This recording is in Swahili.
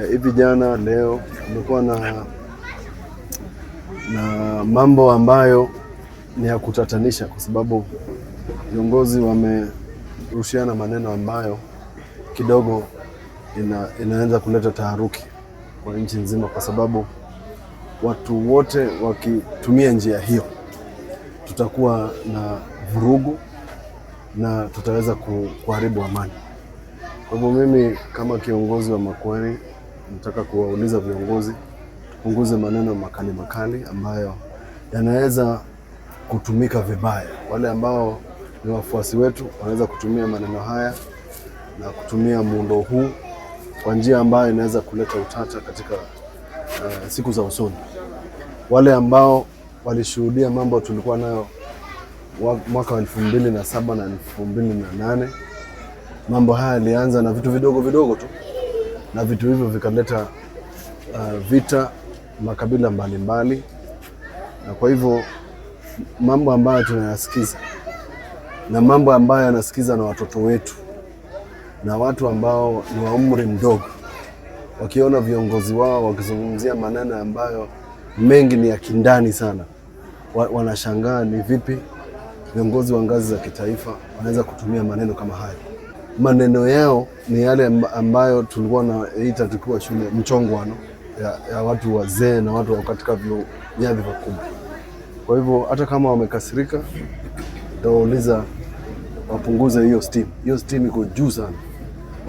Hivi jana leo kumekuwa na mambo ambayo ni ya kutatanisha, kwa sababu viongozi wamerushiana maneno ambayo kidogo inaanza kuleta taharuki kwa nchi nzima, kwa sababu watu wote wakitumia njia hiyo tutakuwa na vurugu na tutaweza kuharibu amani. Kwa hivyo mimi kama kiongozi wa Makueni nataka kuwauliza viongozi tupunguze maneno makali ambayo yanaweza kutumika vibaya. Wale ambao ni wafuasi wetu wanaweza kutumia maneno haya na kutumia muundo huu kwa njia ambayo inaweza kuleta utata katika siku za usoni. Wale ambao walishuhudia mambo tulikuwa nayo mwaka wa 2007 na 2008, mambo haya yalianza na vitu vidogo tu, na vitu hivyo vikaleta vita makabila mbalimbali. Na kwa hivyo mambo ambayo tunayasikiza na mambo ambayo yanasikiza na watoto wetu na watu ambao ni wa umri mdogo, wakiona viongozi wao wakizungumzia maneno ambayo mengi ni ya kindani sana, wanashangaa ni vipi viongozi wa ngazi za kitaifa wanaweza kutumia maneno kama haya. Maneno yao ni yale ambayo tulikuwa naita tukiwa shule mchongwano ya watu wazee na watu katika nyadhifa kubwa. Kwa hivyo hata kama wamekasirika, nitawauliza wapunguze hiyo steam. Hiyo steam iko juu sana.